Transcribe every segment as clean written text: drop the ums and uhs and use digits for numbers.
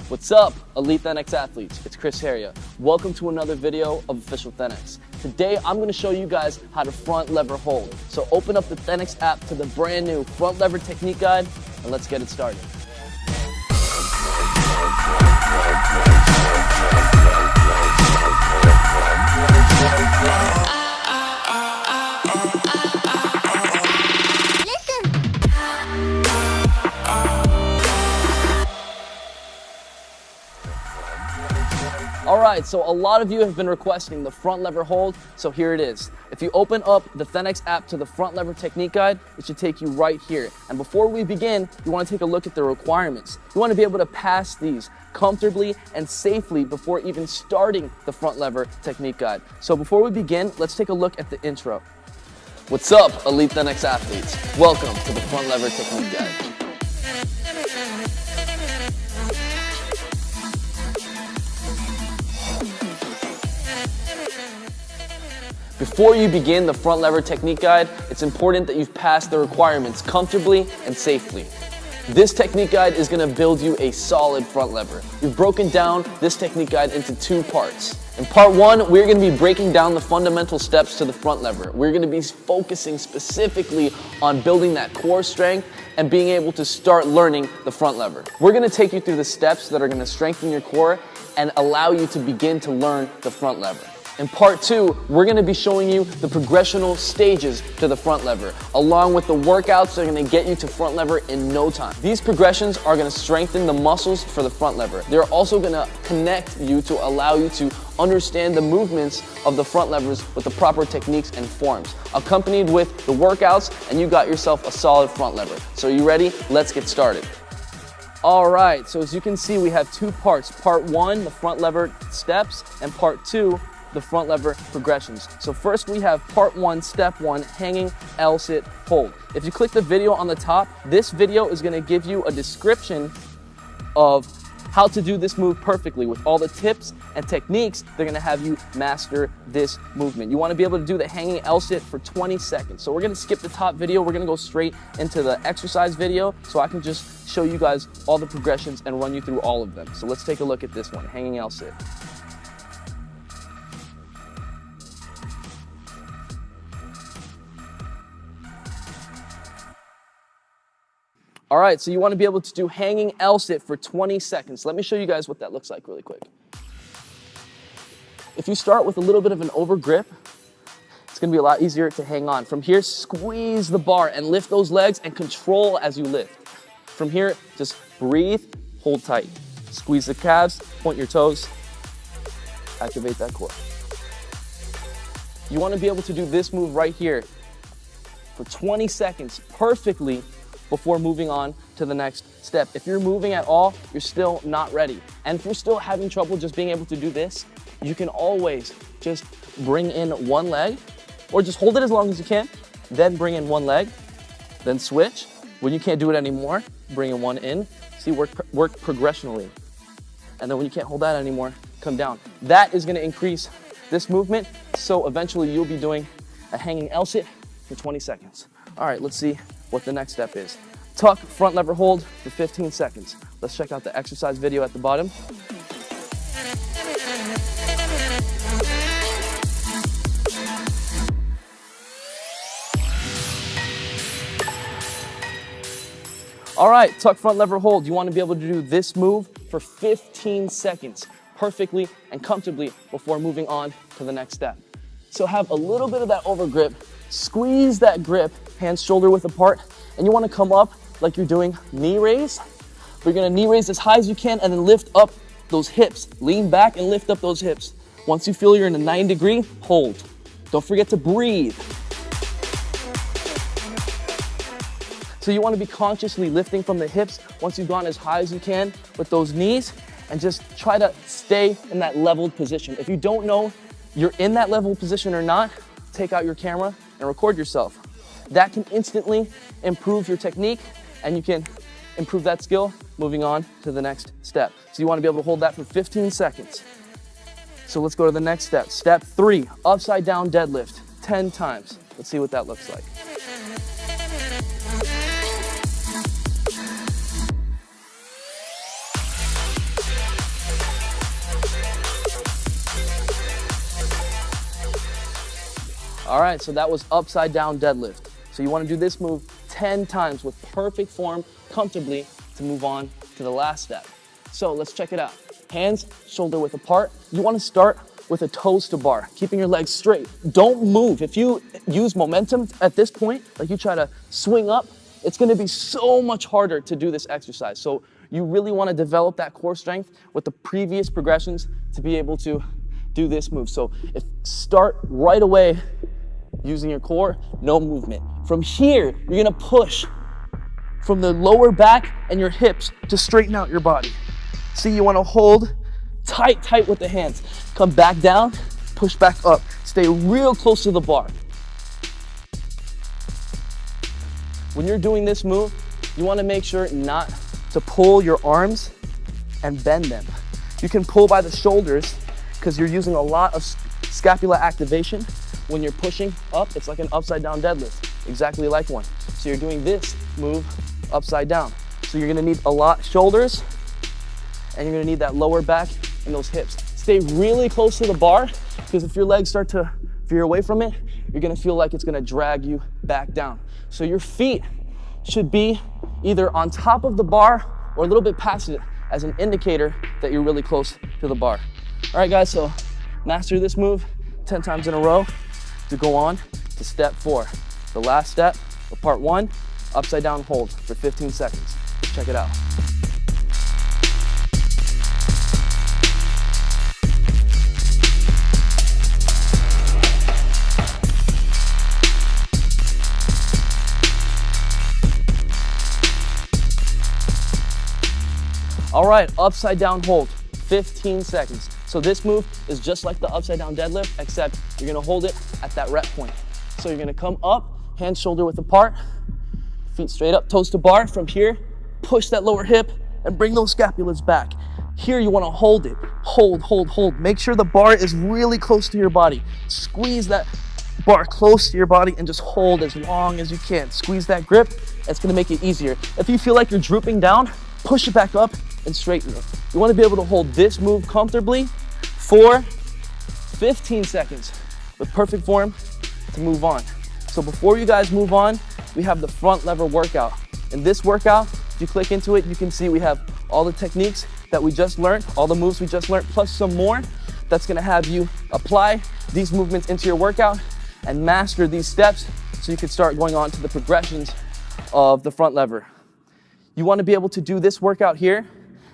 What's up, Elite THENX athletes? It's Chris Heria. Welcome to another video of Official THENX. Today, I'm gonna show you guys how to front lever hold. So open up the THENX app to the brand new front lever technique guide, and let's get it started. Alright, so a lot of you have been requesting the front lever hold, so here it is. If you open up the THENX app to the front lever technique guide, it should take you right here. And before we begin, you want to take a look at the requirements. You want to be able to pass these comfortably and safely before even starting the front lever technique guide. So before we begin, let's take a look at the intro. What's up, Elite THENX athletes? Welcome to the front lever technique guide. Before you begin the front lever technique guide, it's important that you've passed the requirements comfortably and safely. This technique guide is going to build you a solid front lever. We've broken down this technique guide into two parts. In part one, we're going to be breaking down the fundamental steps to the front lever. We're going to be focusing specifically on building that core strength and being able to start learning the front lever. We're going to take you through the steps that are going to strengthen your core and allow you to begin to learn the front lever. In part two, we're going to be showing you the progressional stages to the front lever, along with the workouts that are going to get you to front lever in no time. These progressions are going to strengthen the muscles for the front lever. They're also going to connect you to allow you to understand the movements of the front levers with the proper techniques and forms, accompanied with the workouts, and you got yourself a solid front lever. So you ready? Let's get started. All right, so as you can see, we have two parts. Part one, the front lever steps, and part two, the front lever progressions. So first we have part one, step one, hanging L-sit hold. If you click the video on the top, this video is going to give you a description of how to do this move perfectly with all the tips and techniques. They're going to have you master this movement. You want to be able to do the hanging L-sit for 20 seconds. So we're going to skip the top video. We're going to go straight into the exercise video so I can just show you guys all the progressions and run you through all of them. So let's take a look at this one, hanging L-sit. All right, so you want to be able to do hanging L-sit for 20 seconds. Let me show you guys what that looks like really quick. If you start with a little bit of an over grip, it's going to be a lot easier to hang on. From here, squeeze the bar and lift those legs and control as you lift. From here, just breathe, hold tight. Squeeze the calves, point your toes, activate that core. You want to be able to do this move right here for 20 seconds perfectly before moving on to the next step. If you're moving at all, you're still not ready. And if you're still having trouble just being able to do this, you can always just bring in one leg, or just hold it as long as you can, then bring in one leg, then switch. When you can't do it anymore, bring in one in. See, work progressionally. And then when you can't hold that anymore, come down. That is gonna increase this movement, so eventually you'll be doing a hanging L-sit for 20 seconds. All right, let's see what the next step is. Tuck front lever hold for 15 seconds. Let's check out the exercise video at the bottom. All right, tuck front lever hold. You want to be able to do this move for 15 seconds perfectly and comfortably before moving on to the next step. So have a little bit of that over grip, squeeze that grip, hands shoulder width apart, and you want to come up like you're doing knee raise. You're going to knee raise as high as you can and then lift up those hips. Lean back and lift up those hips. Once you feel you're in a 90-degree, hold. Don't forget to breathe. So you want to be consciously lifting from the hips once you've gone as high as you can with those knees, and just try to stay in that leveled position. If you don't know you're in that leveled position or not, take out your camera and record yourself. That can instantly improve your technique, and you can improve that skill moving on to the next step. So you want to be able to hold that for 15 seconds. So let's go to the next step. Step 3, upside down deadlift, 10 times. Let's see what that looks like. All right, so that was upside down deadlift. So you want to do this move 10 times with perfect form, comfortably, to move on to the last step. So let's check it out. Hands shoulder width apart. You want to start with a toes to bar, keeping your legs straight. Don't move. If you use momentum at this point, like you try to swing up, it's going to be so much harder to do this exercise. So you really want to develop that core strength with the previous progressions to be able to do this move. So if start right away using your core, no movement. From here, you're going to push from the lower back and your hips to straighten out your body. See, you want to hold tight with the hands. Come back down, push back up. Stay real close to the bar. When you're doing this move, you want to make sure not to pull your arms and bend them. You can pull by the shoulders because you're using a lot of scapular activation. When you're pushing up, it's like an upside down deadlift, exactly like one. So you're doing this move upside down. So you're gonna need a lot shoulders, and you're gonna need that lower back and those hips. Stay really close to the bar, because if your legs start to veer away from it, you're gonna feel like it's gonna drag you back down. So your feet should be either on top of the bar or a little bit past it as an indicator that you're really close to the bar. All right, guys, so master this move 10 times in a row to go on to step 4. The last step of part 1, upside down hold for 15 seconds. Check it out. All right, upside down hold, 15 seconds. So this move is just like the upside down deadlift, except you're gonna hold it at that rep point. So you're gonna come up, hands shoulder width apart, feet straight up, toes to bar. From here, push that lower hip and bring those scapulas back. Here you wanna hold it, hold. Make sure the bar is really close to your body. Squeeze that bar close to your body and just hold as long as you can. Squeeze that grip, it's gonna make it easier. If you feel like you're drooping down, push it back up and straighten it. You want to be able to hold this move comfortably for 15 seconds with perfect form to move on. So before you guys move on, we have the front lever workout. In this workout, if you click into it, you can see we have all the techniques that we just learned, all the moves we just learned, plus some more. That's going to have you apply these movements into your workout and master these steps so you can start going on to the progressions of the front lever. You want to be able to do this workout here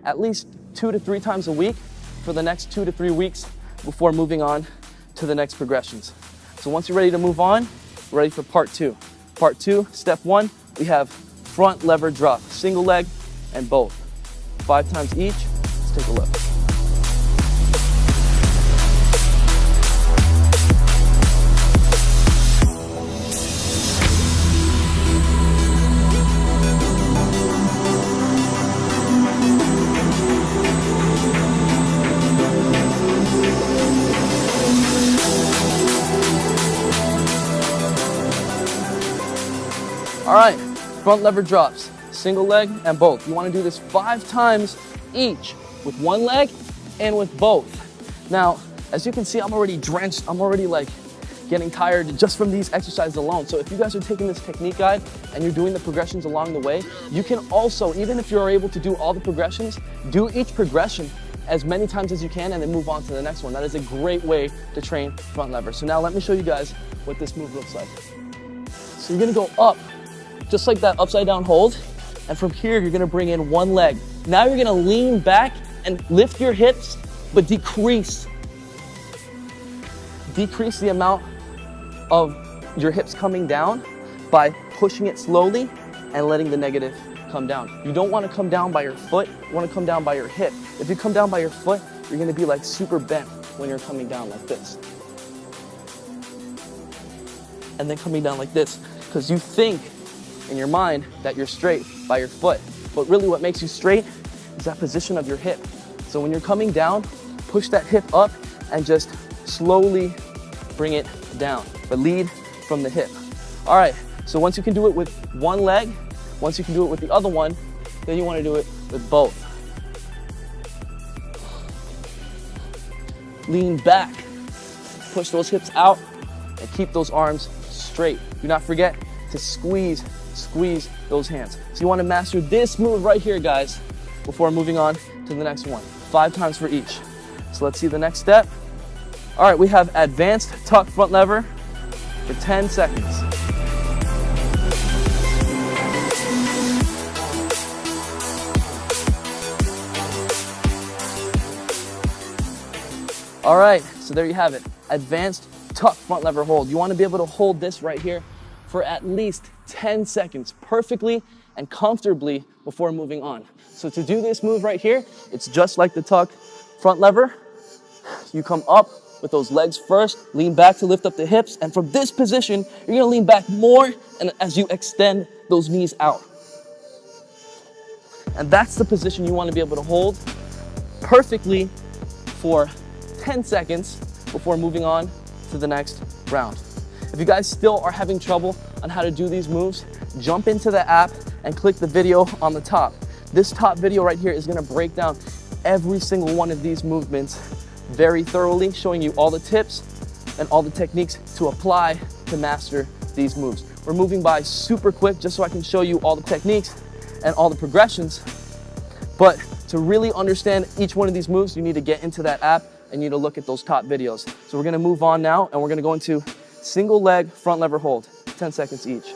at least 2 to 3 times a week for the next 2 to 3 weeks before moving on to the next progressions. So once you're ready to move on, we're ready for part 2. Part 2, step 1, we have front lever drop, single leg and both. 5 times each. Let's take a look. All right, front lever drops, single leg and both. You want to do this 5 times each with one leg and with both. Now, as you can see, I'm already drenched. I'm already like getting tired just from these exercises alone. So if you guys are taking this technique guide and you're doing the progressions along the way, you can also, even if you're able to do all the progressions, do each progression as many times as you can and then move on to the next one. That is a great way to train front lever. So now let me show you guys what this move looks like. So you're gonna go up, just like that upside down hold. And from here, you're gonna bring in one leg. Now you're gonna lean back and lift your hips, but decrease the amount of your hips coming down by pushing it slowly and letting the negative come down. You don't wanna come down by your foot, you wanna come down by your hip. If you come down by your foot, you're gonna be like super bent when you're coming down like this. And then coming down like this, because you think in your mind that you're straight by your foot. But really what makes you straight is that position of your hip. So when you're coming down, push that hip up and just slowly bring it down, but lead from the hip. All right, so once you can do it with one leg, once you can do it with the other one, then you want to do it with both. Lean back, push those hips out, and keep those arms straight. Do not forget to squeeze those hands. So you want to master this move right here, guys, before moving on to the next one. 5 times for each. So let's see the next step. All right, we have advanced tuck front lever for 10 seconds. All right, so there you have it. Advanced tuck front lever hold. You want to be able to hold this right here for at least 10 seconds perfectly and comfortably before moving on. So to do this move right here, it's just like the tuck front lever. You come up with those legs first, lean back to lift up the hips, and from this position, you're gonna lean back more and as you extend those knees out. And that's the position you wanna be able to hold perfectly for 10 seconds before moving on to the next round. If you guys still are having trouble on how to do these moves, jump into the app and click the video on the top. This top video right here is gonna break down every single one of these movements very thoroughly, showing you all the tips and all the techniques to apply to master these moves. We're moving by super quick just so I can show you all the techniques and all the progressions. But to really understand each one of these moves, you need to get into that app and you need to look at those top videos. So we're gonna move on now and we're gonna go into single leg front lever hold, 10 seconds each.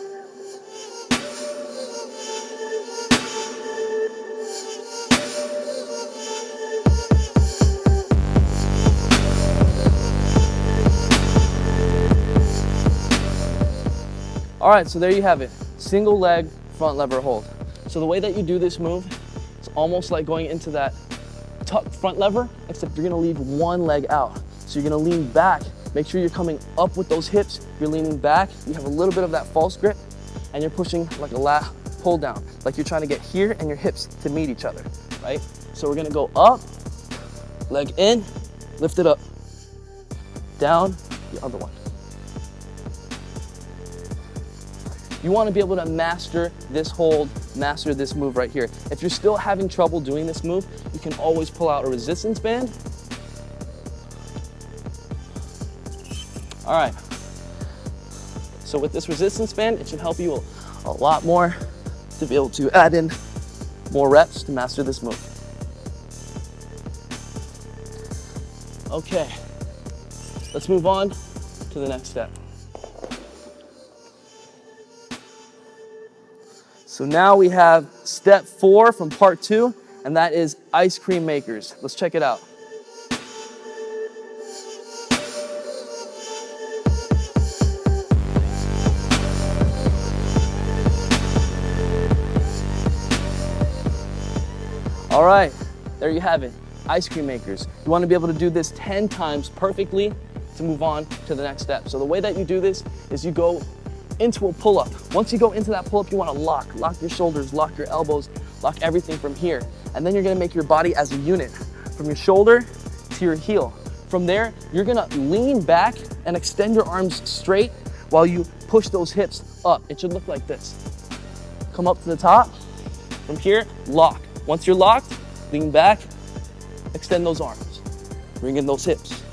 All right, so there you have it, single leg front lever hold. So the way that you do this move, it's almost like going into that tuck front lever, except you're gonna leave one leg out. So you're gonna lean back, make sure you're coming up with those hips, you're leaning back, you have a little bit of that false grip, and you're pushing like a lat pull down, like you're trying to get here and your hips to meet each other, right? So we're gonna go up, leg in, lift it up, down, the other one. You want to be able to master this hold, master this move right here. If you're still having trouble doing this move, you can always pull out a resistance band. All right. So with this resistance band, it should help you a lot more to be able to add in more reps to master this move. Okay, let's move on to the next step. So now we have step 4 from part 2, and that is ice cream makers. Let's check it out. All right, there you have it, ice cream makers. You want to be able to do this 10 times perfectly to move on to the next step. So the way that you do this is you go into a pull-up. Once you go into that pull-up, you want to lock your shoulders, lock your elbows, lock everything from here. And then you're going to make your body as a unit, from your shoulder to your heel. From there, you're going to lean back and extend your arms straight while you push those hips up. It should look like this. Come up to the top. From here, lock. Once you're locked, lean back, extend those arms. Bring in those hips.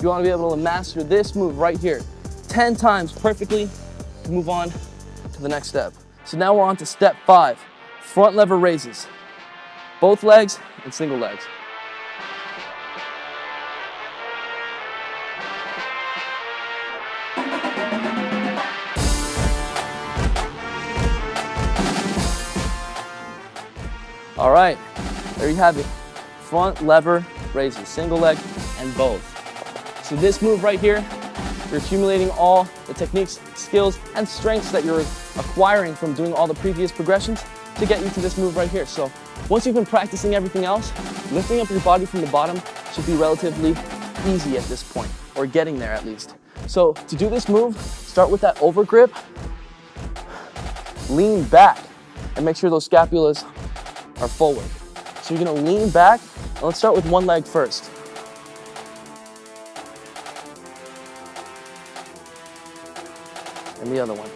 You want to be able to master this move right here 10 times perfectly to move on to the next step. So now we're on to step 5, front lever raises. Both legs and single legs. All right, there you have it. Front lever raises, single leg and both. So this move right here, you're accumulating all the techniques, skills, and strengths that you're acquiring from doing all the previous progressions to get you to this move right here. So once you've been practicing everything else, lifting up your body from the bottom should be relatively easy at this point, or getting there at least. So to do this move, start with that over grip, lean back, and make sure those scapulas are forward. So you're gonna lean back, and let's start with one leg first. And the other one.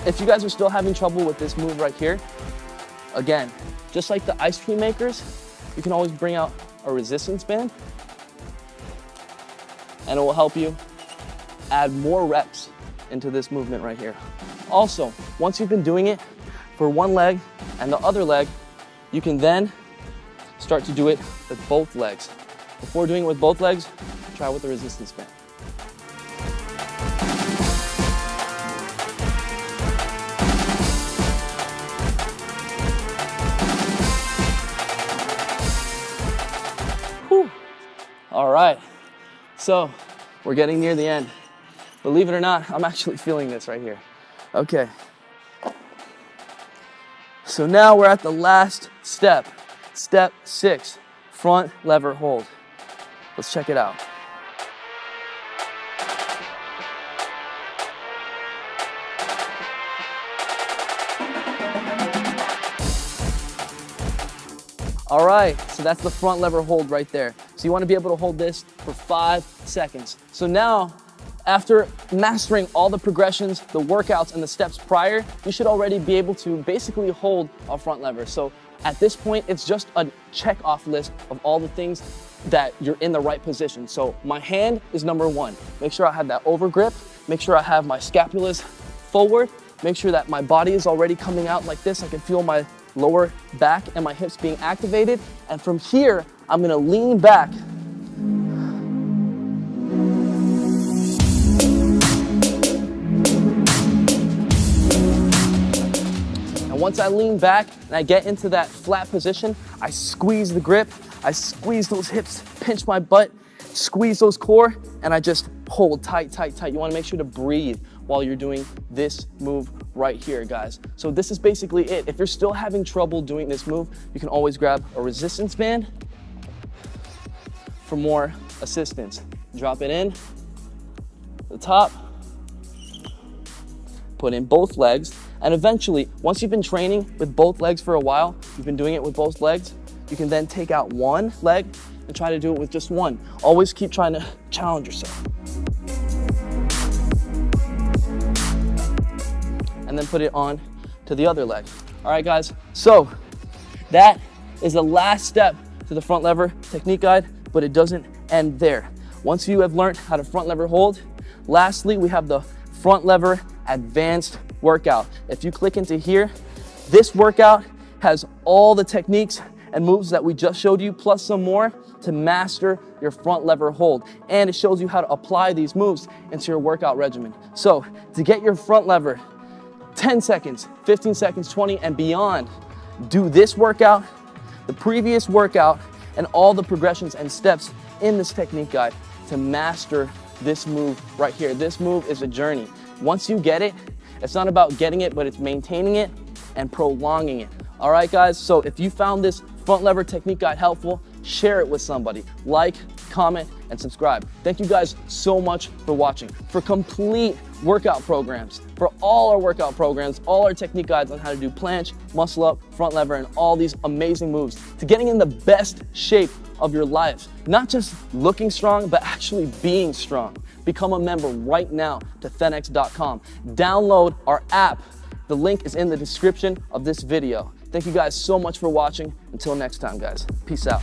if you guys are still having trouble with this move right here, again, just like the ice cream makers, you can always bring out a resistance band and it will help you add more reps into this movement right here. Also, once you've been doing it for one leg and the other leg, you can then start to do it with both legs. Before doing it with both legs, try with the resistance band. Whew. All right, so we're getting near the end. Believe it or not, I'm actually feeling this right here. Okay. So now we're at the last step. Step 6, front lever hold. Let's check it out. All right, so that's the front lever hold right there. So you want to be able to hold this for 5 seconds. So now, after mastering all the progressions, the workouts, and the steps prior, you should already be able to basically hold a front lever. So at this point, it's just a check-off list of all the things that you're in the right position. So my hand is number 1. Make sure I have that over grip. Make sure I have my scapulas forward. Make sure that my body is already coming out like this. I can feel my lower back and my hips being activated. And from here, I'm gonna lean back. And once I lean back and I get into that flat position, I squeeze the grip, I squeeze those hips, pinch my butt, squeeze those core, and I just hold tight, tight, tight. You wanna make sure to breathe while you're doing this move right here, guys. So this is basically it. If you're still having trouble doing this move, you can always grab a resistance band for more assistance. Drop it in, the top, put in both legs, and eventually, once you've been training with both legs for a while, you've been doing it with both legs, you can then take out one leg and try to do it with just one. Always keep trying to challenge yourself. And then put it on to the other leg. All right, guys, so that is the last step to the front lever technique guide, but it doesn't end there. Once you have learned how to front lever hold, lastly, we have the front lever advanced workout. If you click into here, this workout has all the techniques and moves that we just showed you, plus some more to master your front lever hold. And it shows you how to apply these moves into your workout regimen. So to get your front lever 10 seconds, 15 seconds, 20 and beyond, do this workout, the previous workout, and all the progressions and steps in this technique guide to master this move right here. This move is a journey. Once you get it, it's not about getting it, but it's maintaining it and prolonging it. All right, guys, so if you found this front lever technique guide helpful, share it with somebody. Like, comment, and subscribe. Thank you guys so much for watching. For complete workout programs, for all our workout programs, all our technique guides on how to do planche, muscle up, front lever, and all these amazing moves, to getting in the best shape of your life. Not just looking strong, but actually being strong. Become a member right now to THENX.com. Download our app. The link is in the description of this video. Thank you guys so much for watching. Until next time, guys. Peace out.